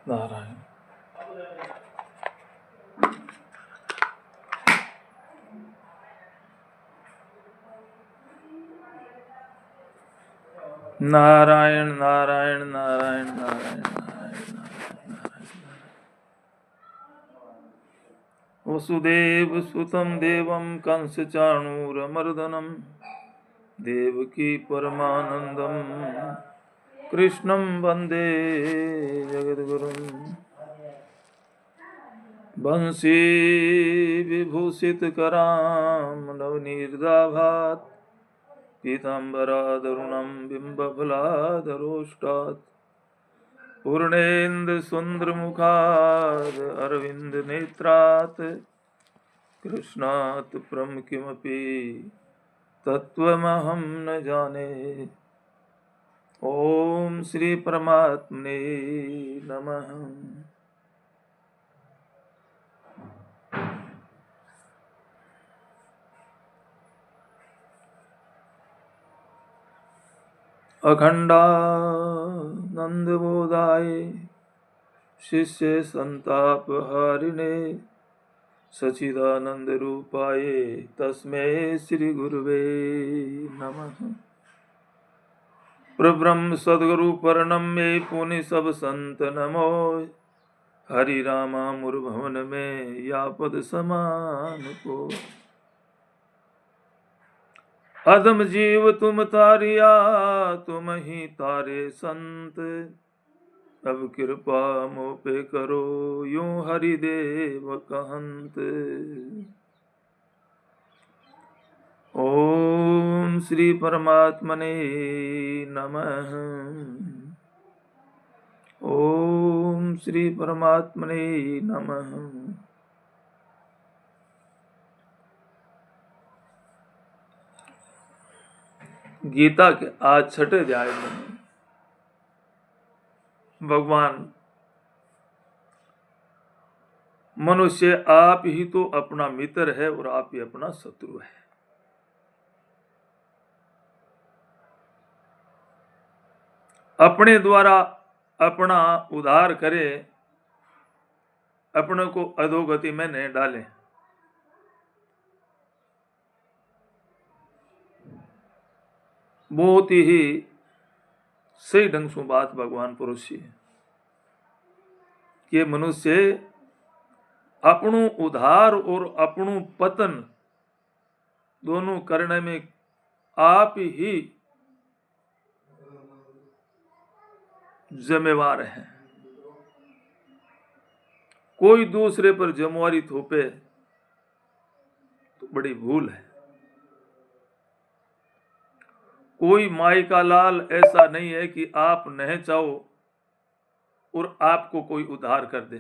नारायण। नारायण नारायण नारायण नारायण नारायण नारायण। वसुदेव सुतं देवं कंस चाणूरमर्दनं देवकी परमानंदं कृष्णं वंदे जगद्गुरुं। बंसी विभूषित करां नवनीर्दाभात् पीताम्बरादरुणं बिम्बफलाधरोष्टात् पूर्णेन्दु सुन्दरमुखात् अरविन्दनेत्रात् कृष्णात् परं किमपि तत्त्वमहं न जाने। ओम श्री परमात्मने नमः। अखंडानंदबोधाय शिष्य संतापहारिणे सच्चिदानंद रूपाय तस्मै श्री गुरुवे नमः। प्रब्रह्म सद्गुरु परनम में पुनि सब संत नमो। हरि रामा मुरभवन में या पद समान को। अधम जीव तुम तारिया तुम ही तारे संत। अब कृपा मोह पे करो यूं हरिदेव कहंत। ओम श्री परमात्मने नमः। ओम श्री परमात्मने नमः। गीता के आज छठे अध्याय में भगवान मनुष्य आप ही तो अपना मित्र है और आप ही अपना शत्रु है। अपने द्वारा अपना उद्धार करे, अपने को अधोगति में न डाले। बहुत ही सही ढंग से बात भगवान पुरुष है कि मनुष्य अपनों उद्धार और अपनों पतन दोनों करने में आप ही जिम्मेवार है। कोई दूसरे पर जिम्मेवारी थोपे तो बड़ी भूल है। कोई माई का लाल ऐसा नहीं है कि आप नहीं चाहो और आपको कोई उद्धार कर दे।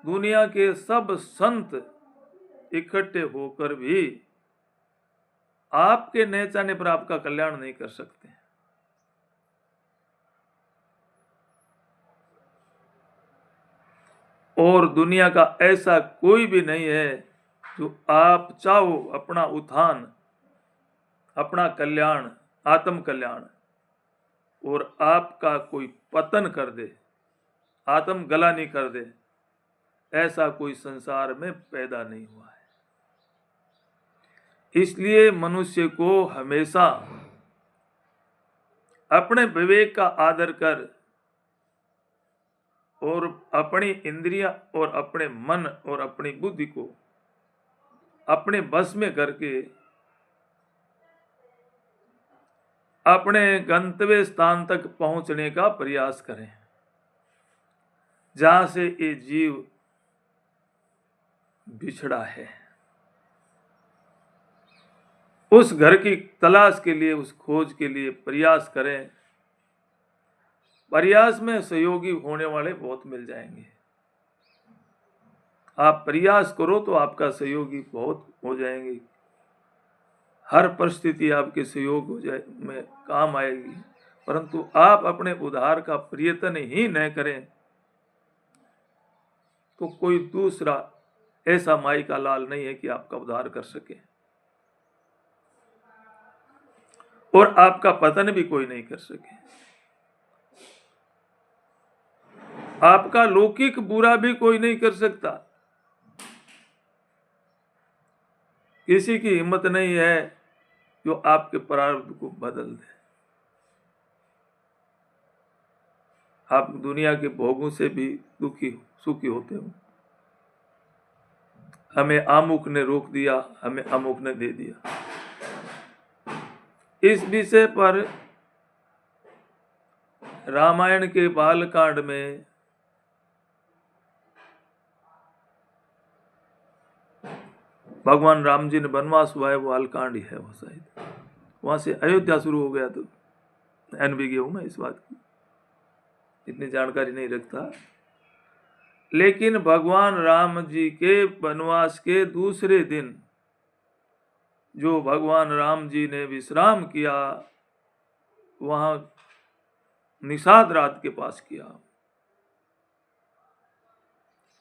दुनिया के सब संत इकट्ठे होकर भी आपके न चाहने पर आपका कल्याण नहीं कर सकते। और दुनिया का ऐसा कोई भी नहीं है जो आप चाहो अपना उत्थान, अपना कल्याण, आत्म कल्याण और आपका कोई पतन कर दे, आत्म गलानी कर दे। ऐसा कोई संसार में पैदा नहीं हुआ है। इसलिए मनुष्य को हमेशा अपने विवेक का आदर कर और अपनी इंद्रियां और अपने मन और अपनी बुद्धि को अपने बस में करके अपने गंतव्य स्थान तक पहुंचने का प्रयास करें, जहां से ये जीव बिछड़ा है। उस घर की तलाश के लिए, उस खोज के लिए प्रयास करें। प्रयास में सहयोगी होने वाले बहुत मिल जाएंगे। आप प्रयास करो तो आपका सहयोगी बहुत हो जाएंगे। हर परिस्थिति आपके सहयोग हो जाए में काम आएगी। परंतु आप अपने उद्धार का प्रयत्न ही न करें तो कोई दूसरा ऐसा माई का लाल नहीं है कि आपका उद्धार कर सके, और आपका पतन भी कोई नहीं कर सके। आपका लौकिक बुरा भी कोई नहीं कर सकता। किसी की हिम्मत नहीं है जो आपके प्रारब्ध को बदल दे। आप दुनिया के भोगों से भी सुखी होते हो। हमें अमुक ने रोक दिया, हमें अमुक ने दे दिया। इस विषय पर रामायण के बालकांड में भगवान राम जी ने वनवास हुआ है, वो बालकांड ही है वो शायद। वहां से अयोध्या शुरू हो गया। तो अनभिज्ञ हूं मैं इस बात की, इतनी जानकारी नहीं रखता। लेकिन भगवान राम जी के वनवास के दूसरे दिन जो भगवान राम जी ने विश्राम किया, वहां निषाद रात के पास किया।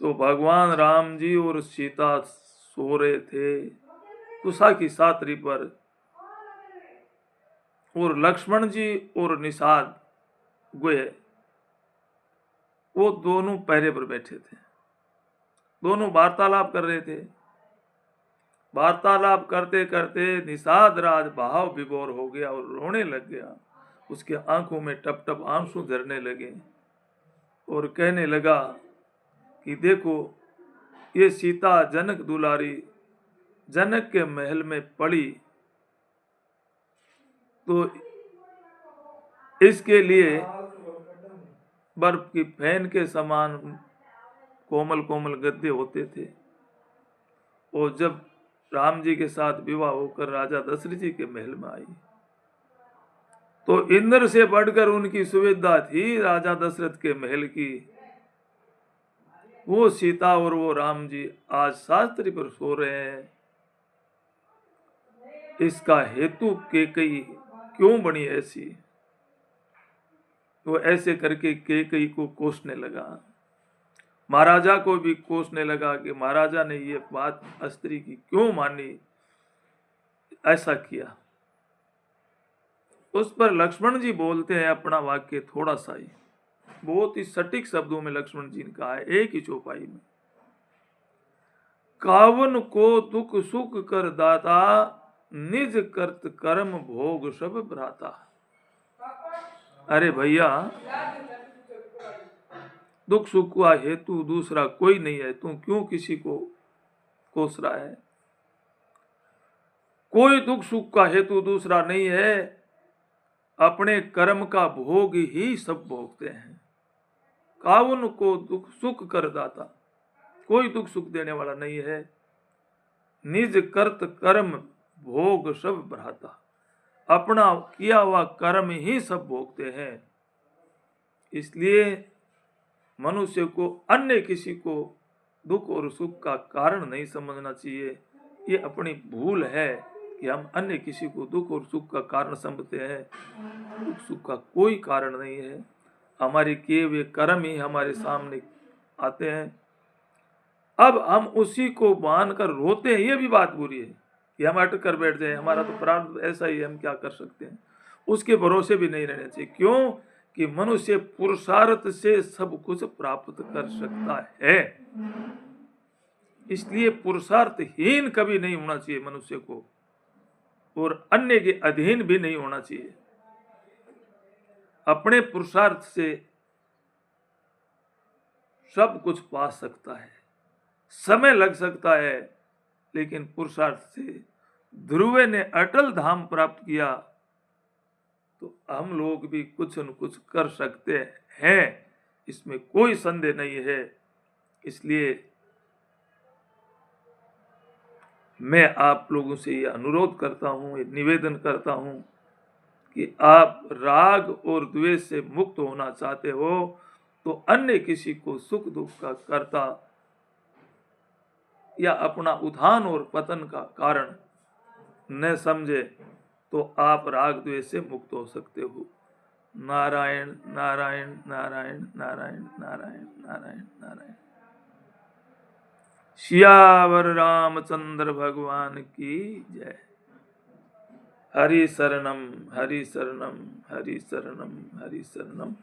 तो भगवान राम जी और सीता सो रहे थे कुशा की सातरी पर, और लक्ष्मण जी और निषाद गोये वो दोनों पहरे पर बैठे थे। दोनों वार्तालाप कर रहे थे। वार्तालाप करते करते निषाद राज भाव विभोर हो गया और रोने लग गया। उसके आंखों में टप टप आंसू झरने लगे और कहने लगा कि देखो, ये सीता जनक दुलारी जनक के महल में पड़ी, तो इसके लिए बर्फ की फैन के समान कोमल कोमल गद्दे होते थे। और जब राम जी के साथ विवाह होकर राजा दशरथ जी के महल में आई, तो इंद्र से बढ़कर उनकी सुविधा थी राजा दशरथ के महल की। वो सीता और वो राम जी आज शास्त्री पर सो रहे हैं। इसका हेतु केकई क्यों बनी ऐसी? वो ऐसे करके केकई को कोसने लगा। महाराजा को भी कोसने लगा कि महाराजा ने ये बात स्त्री की क्यों मानी, ऐसा किया। उस पर लक्ष्मण जी बोलते हैं अपना वाक्य थोड़ा सा ही, बहुत ही सटीक शब्दों में लक्ष्मण जी ने कहा है, एक ही चौपाई में। कावन को दुख सुख कर दाता, निज कर्त कर्म भोग सब भ्राता। अरे भैया, दुख सुख का हेतु दूसरा कोई नहीं है, तू क्यों किसी को कोस रहा है? कोई दुख सुख का हेतु दूसरा नहीं है, अपने कर्म का भोग ही सब भोगते हैं। कावन को दुख सुख कर दाता, कोई दुख सुख देने वाला नहीं है। निज कर्त कर्म भोग सब भ्राता, अपना किया हुआ कर्म ही सब भोगते हैं। इसलिए मनुष्य को अन्य किसी को दुख और सुख का कारण नहीं समझना चाहिए। ये अपनी भूल है कि हम अन्य किसी को दुख और सुख का कारण समझते हैं। दुख सुख का कोई कारण नहीं है, हमारे किए हुए कर्म ही हमारे सामने आते हैं। अब हम उसी को मानकर रोते हैं, ये भी बात बुरी है कि हम अटक कर बैठ जाए, हमारा तो प्रारब्ध ऐसा ही है, हम क्या कर सकते हैं। उसके भरोसे भी नहीं रहना चाहिए। क्यों कि मनुष्य पुरुषार्थ से सब कुछ प्राप्त कर सकता है। इसलिए पुरुषार्थहीन कभी नहीं होना चाहिए मनुष्य को, और अन्य के अधीन भी नहीं होना चाहिए। अपने पुरुषार्थ से सब कुछ पा सकता है, समय लग सकता है, लेकिन पुरुषार्थ से ध्रुव ने अटल धाम प्राप्त किया, तो हम लोग भी कुछ न कुछ कर सकते हैं, इसमें कोई संदेह नहीं है। इसलिए मैं आप लोगों से यह अनुरोध करता हूँ, निवेदन करता हूँ कि आप राग और द्वेष से मुक्त होना चाहते हो तो अन्य किसी को सुख दुख का कर्ता या अपना उत्थान और पतन का कारण न समझे, तो आप राग द्वेष से मुक्त हो सकते हो। नारायण नारायण नारायण नारायण नारायण नारायण नारायण। सियावर रामचंद्र भगवान की जय। हरि शरणम हरि शरणम हरि शरणम हरि शरणम।